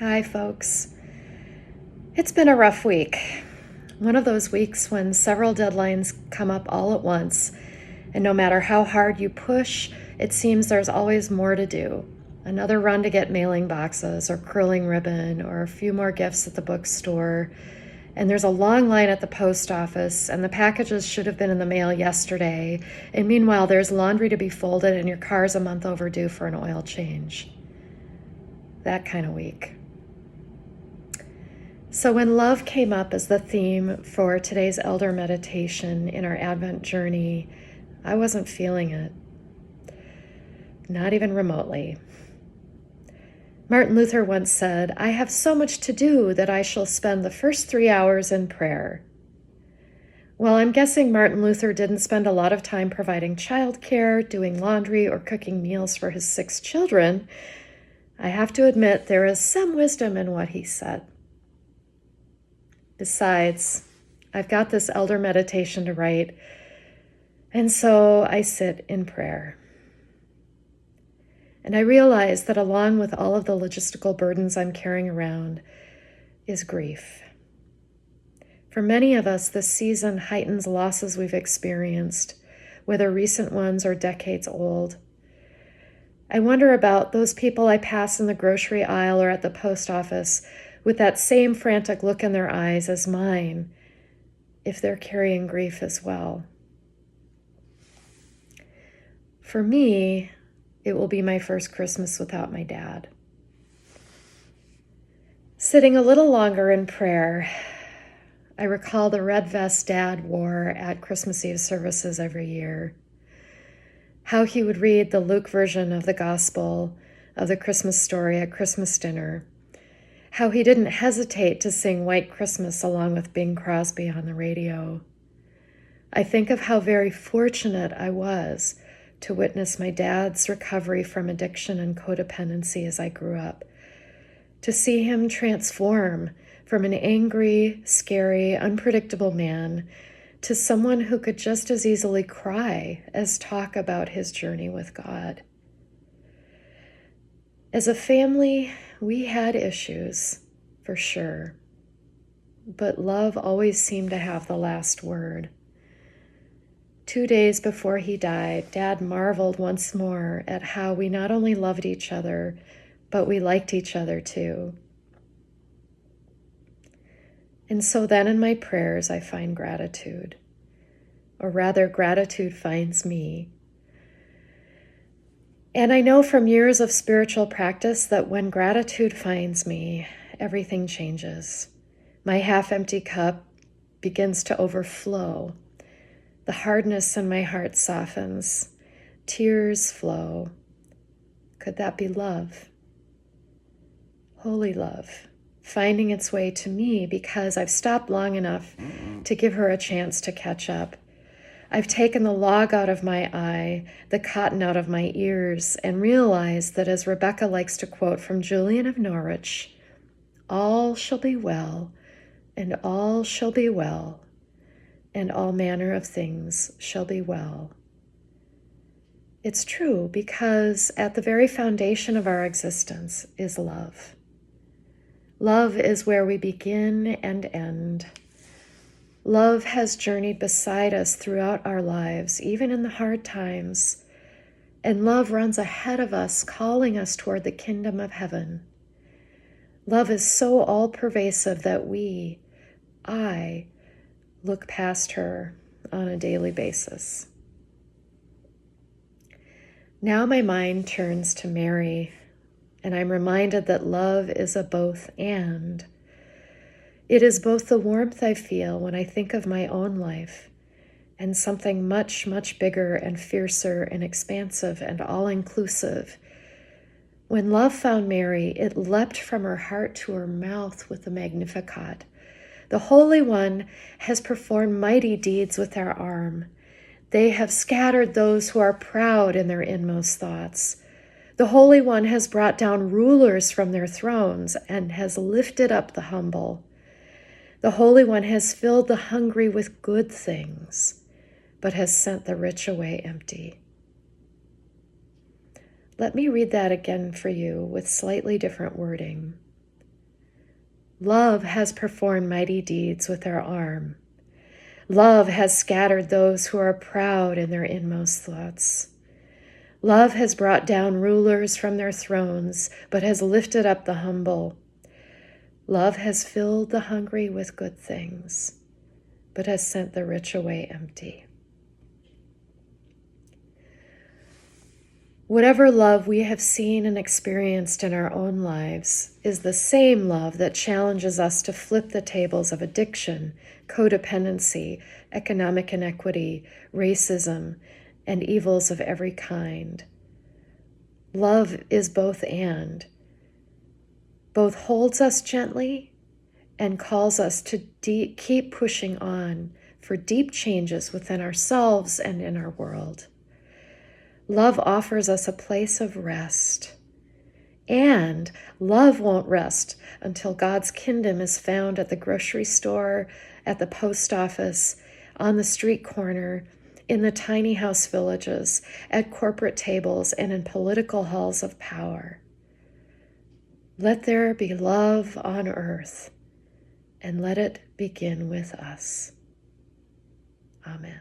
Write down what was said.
Hi, folks. It's been a rough week. One of those weeks when several deadlines come up all at once, and no matter how hard you push, it seems there's always more to do. Another run to get mailing boxes, or curling ribbon, or a few more gifts at the bookstore. And there's a long line at the post office, and the packages should have been in the mail yesterday. And meanwhile, there's laundry to be folded, and your car's a month overdue for an oil change. That kind of week. So when love came up as the theme for today's elder meditation in our Advent journey, I wasn't feeling it. Not even remotely. Martin Luther once said, "I have so much to do that I shall spend the first 3 hours in prayer." Well, I'm guessing Martin Luther didn't spend a lot of time providing childcare, doing laundry, or cooking meals for his 6 children. I have to admit there is some wisdom in what he said. Besides, I've got this elder meditation to write, and so I sit in prayer. And I realize that along with all of the logistical burdens I'm carrying around is grief. For many of us, this season heightens losses we've experienced, whether recent ones or decades old. I wonder about those people I pass in the grocery aisle or at the post office with that same frantic look in their eyes as mine, if they're carrying grief as well. For me, it will be my first Christmas without my dad. Sitting a little longer in prayer, I recall the red vest Dad wore at Christmas Eve services every year. How he would read the Luke version of the Gospel of the Christmas story at Christmas dinner. How he didn't hesitate to sing White Christmas along with Bing Crosby on the radio. I think of how very fortunate I was to witness my dad's recovery from addiction and codependency as I grew up. To see him transform from an angry, scary, unpredictable man to someone who could just as easily cry as talk about his journey with God. As a family, we had issues, for sure, but love always seemed to have the last word. 2 days before he died, Dad marveled once more at how we not only loved each other, but we liked each other too. And so then in my prayers, I find gratitude, or rather, gratitude finds me. And I know from years of spiritual practice that when gratitude finds me, everything changes. My half-empty cup begins to overflow. The hardness in my heart softens. Tears flow. Could that be love? Holy love, finding its way to me because I've stopped long enough to give her a chance to catch up. I've taken the log out of my eye, the cotton out of my ears, and realized that, as Rebecca likes to quote from Julian of Norwich, all shall be well, and all shall be well, and all manner of things shall be well. It's true because at the very foundation of our existence is love. Love is where we begin and end. Love has journeyed beside us throughout our lives, even in the hard times. And love runs ahead of us, calling us toward the kingdom of heaven. Love is so all-pervasive that I, look past her on a daily basis. Now my mind turns to Mary, and I'm reminded that love is a both and. It is both the warmth I feel when I think of my own life and something much, much bigger and fiercer and expansive and all-inclusive. When love found Mary, it leapt from her heart to her mouth with the Magnificat. The Holy One has performed mighty deeds with their arm. They have scattered those who are proud in their inmost thoughts. The Holy One has brought down rulers from their thrones and has lifted up the humble. The Holy One has filled the hungry with good things, but has sent the rich away empty. Let me read that again for you with slightly different wording. Love has performed mighty deeds with our arm. Love has scattered those who are proud in their inmost thoughts. Love has brought down rulers from their thrones, but has lifted up the humble. Love has filled the hungry with good things, but has sent the rich away empty. Whatever love we have seen and experienced in our own lives is the same love that challenges us to flip the tables of addiction, codependency, economic inequity, racism, and evils of every kind. Love is both and. Both holds us gently and calls us to keep pushing on for deep changes within ourselves and in our world. Love offers us a place of rest. And love won't rest until God's kingdom is found at the grocery store, at the post office, on the street corner, in the tiny house villages, at corporate tables, and in political halls of power. Let there be love on earth, and let it begin with us. Amen.